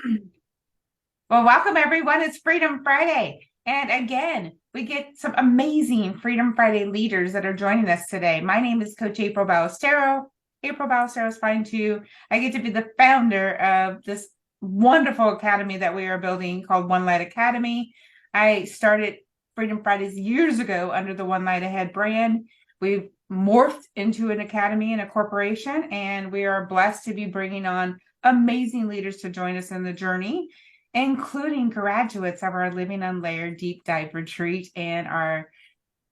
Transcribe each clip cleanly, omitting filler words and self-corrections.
Well, welcome everyone. It's Freedom Friday. And again, we get some amazing Freedom Friday leaders that are joining us today. My name is Coach April Ballestero. April Ballestero is fine too. I get to be the founder of this wonderful academy that we are building called One Light Academy. I started Freedom Fridays years ago under the One Light Ahead brand. We've morphed into an academy and a corporation, and we are blessed to be bringing on amazing leaders to join us in the journey, including graduates of our Living Unlayered Deep Dive Retreat and our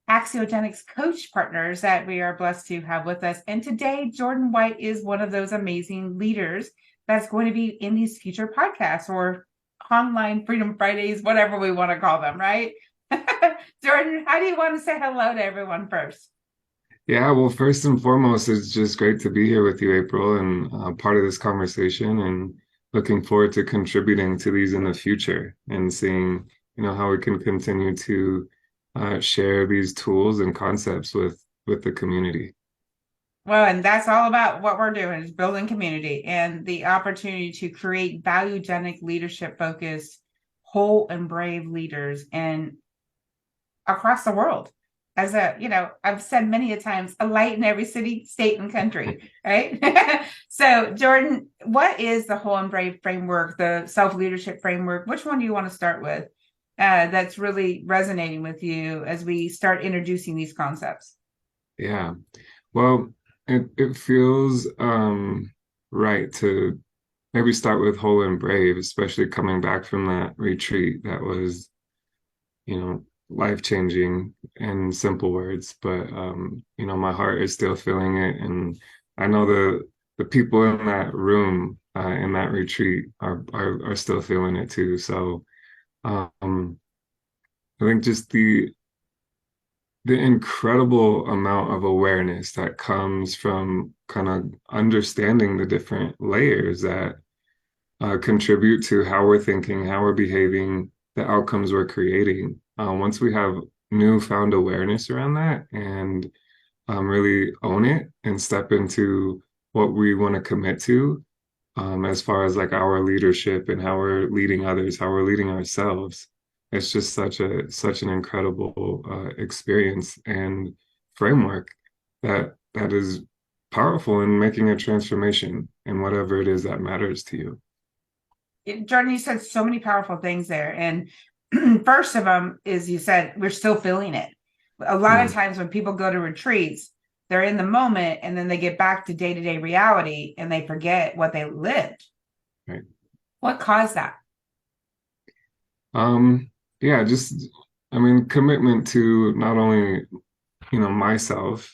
Axiogenics coach partners that we are blessed to have with us. And today, Jordan White is one of those amazing leaders that's going to be in these future podcasts or online Freedom Fridays, whatever we want to call them, right? Jordan, how do you want to say hello to everyone first? Yeah, well, first and foremost, it's just great to be here with you, April, and part of this conversation, and looking forward to contributing to these in the future and seeing, how we can continue to share these tools and concepts with the community. Well, and that's all about what we're doing is building community and the opportunity to create value-genic leadership focused, whole and brave leaders and across the world. As I've said many a times, a light in every city, state, and country, right? So, Jordan, what is the whole and brave framework, the self-leadership framework? Which one do you want to start with that's really resonating with you as we start introducing these concepts? Yeah, well, it feels right to maybe start with whole and brave, especially coming back from that retreat that was life changing in simple words, but my heart is still feeling it. And I know the people in that room, in that retreat are still feeling it too. So I think just the incredible amount of awareness that comes from kind of understanding the different layers that contribute to how we're thinking, how we're behaving, the outcomes we're creating. Once we have newfound awareness around that and really own it and step into what we want to commit to, as far as like our leadership and how we're leading others, how we're leading ourselves, it's just such an incredible experience and framework that is powerful in making a transformation in whatever it is that matters to you. Jordan, you said so many powerful things there. And first of them is you said we're still feeling it. A lot of Mm, times when people go to retreats, they're in the moment and then they get back to day-to-day reality and they forget what they lived. right. What caused that? Yeah, just I mean, commitment to not only, myself,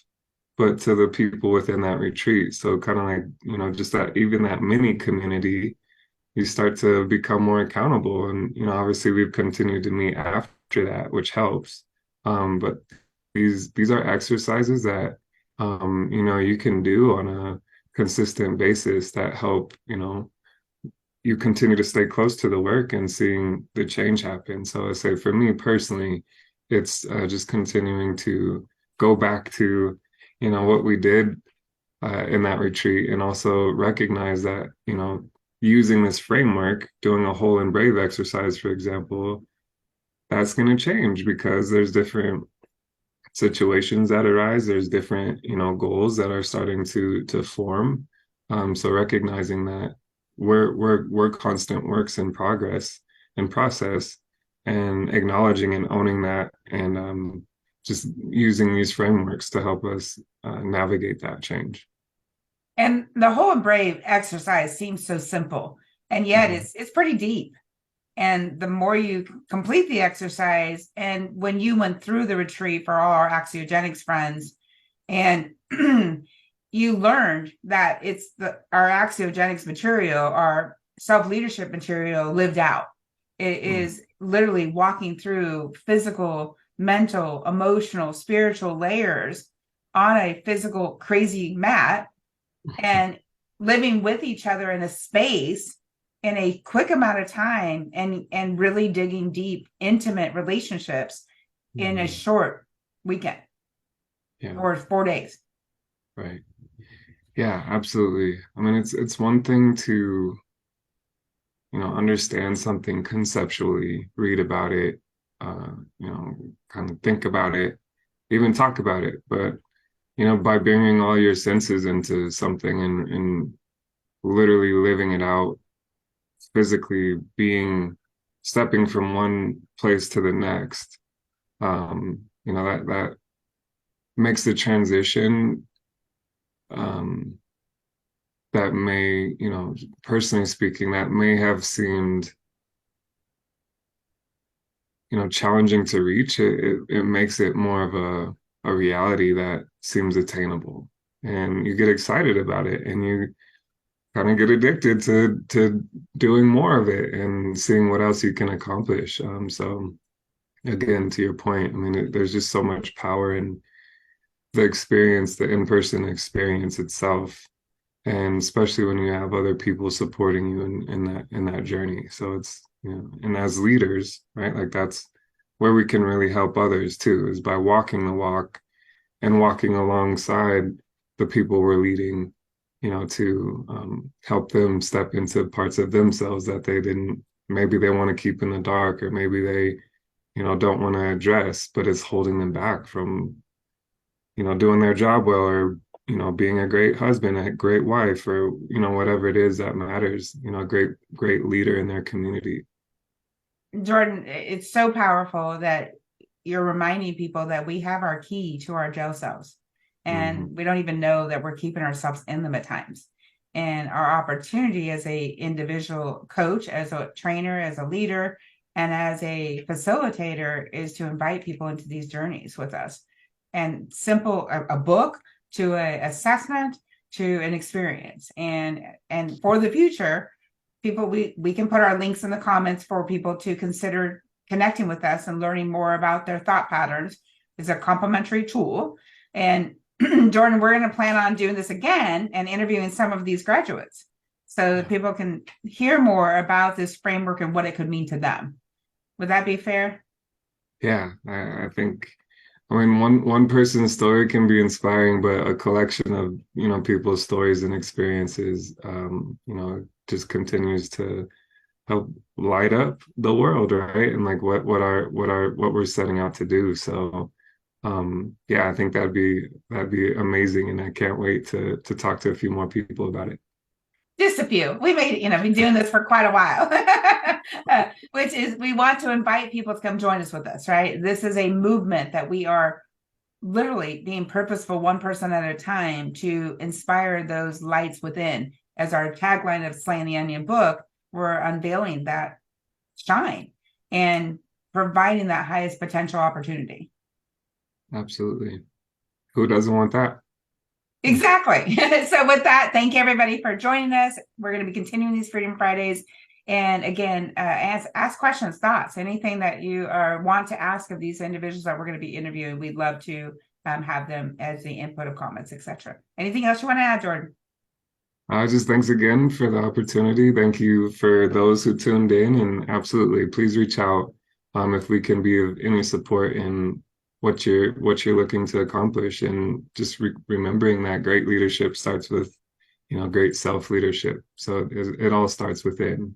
but to the people within that retreat. So kind of like, just that even that mini community, you start to become more accountable. And, obviously we've continued to meet after that, which helps. But these are exercises that you can do on a consistent basis that help, you continue to stay close to the work and seeing the change happen. So I say for me personally, it's just continuing to go back to, what we did in that retreat and also recognize that, using this framework, doing a whole and brave exercise, for example, that's going to change because there's different situations that arise. There's different, goals that are starting to form. So recognizing that we're constant works in progress and process, and acknowledging and owning that, and just using these frameworks to help us navigate that change. And the whole and brave exercise seems so simple, and yet Mhm. it's pretty deep. And the more you complete the exercise, and when you went through the retreat for all our axiogenics friends, and you learned that it's our axiogenics material, our self-leadership material lived out. It Mhm. is literally walking through physical, mental, emotional, spiritual layers on a physical crazy mat and living with each other in a space in a quick amount of time and really digging deep intimate relationships in a Mhm. short weekend Yeah, or 4 days. right. Yeah, absolutely. I mean, it's one thing to, understand something conceptually, read about it, kind of think about it, even talk about it. But, by bringing all your senses into something and literally living it out, physically stepping from one place to the next, that makes the transition, um, that may, personally speaking, that may have seemed, challenging to reach. It makes it more of a reality that seems attainable. And you get excited about it, and you kind of get addicted to doing more of it and seeing what else you can accomplish. So again, to your point, I mean, there's just so much power in the experience, the in-person experience itself, and especially when you have other people supporting you in that journey. So it's, and as leaders, right, like that's where we can really help others too, is by walking the walk and walking alongside the people we're leading, to help them step into parts of themselves that they didn't, maybe they want to keep in the dark, or maybe they, don't want to address, but it's holding them back from, doing their job well, or, being a great husband, a great wife, or, whatever it is that matters, a great leader in their community. Jordan, it's so powerful that you're reminding people that we have our key to our jail cells, and we don't even know that we're keeping ourselves in them at times. And our opportunity as a individual coach, as a trainer, as a leader, and as a facilitator is to invite people into these journeys with us. And simple, a book to an assessment to an experience. And for the future, people, we can put our links in the comments for people to consider connecting with us and learning more about their thought patterns. It's a complimentary tool. And Jordan, we're going to plan on doing this again and interviewing some of these graduates so that people can hear more about this framework and what it could mean to them. Would that be fair? Yeah, I think, I mean, one person's story can be inspiring, but a collection of, people's stories and experiences, just continues to help light up the world, right? And like what we're setting out to do. So yeah, I think that'd be amazing, and I can't wait to talk to a few more people about it. Just a few. We made, been doing this for quite a while, which is we want to invite people to come join us with us, right? This is a movement that we are literally being purposeful, one person at a time, to inspire those lights within. As our tagline of Slaying the Onion book, we're unveiling that shine and providing that highest potential opportunity. Absolutely. Who doesn't want that? Exactly. So with that, thank you everybody for joining us. We're going to be continuing these Freedom Fridays. And again, ask questions, thoughts, anything that you want to ask of these individuals that we're going to be interviewing. We'd love to have them as the input of comments, etc. Anything else you want to add, Jordan? Just thanks again for the opportunity. Thank you for those who tuned in, and absolutely, please reach out if we can be of any support in what you're looking to accomplish, and just remembering that great leadership starts with, great self-leadership. So it all starts within,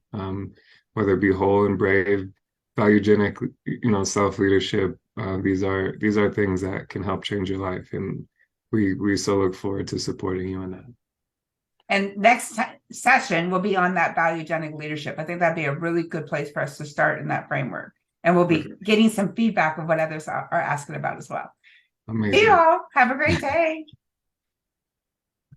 whether it be whole and brave, valuegenic, self-leadership. These are things that can help change your life, and we so look forward to supporting you in that. And next session will be on that valuegenic leadership. I think that'd be a really good place for us to start in that framework. And we'll be getting some feedback of what others are asking about as well. Amazing. See you all. Have a great day.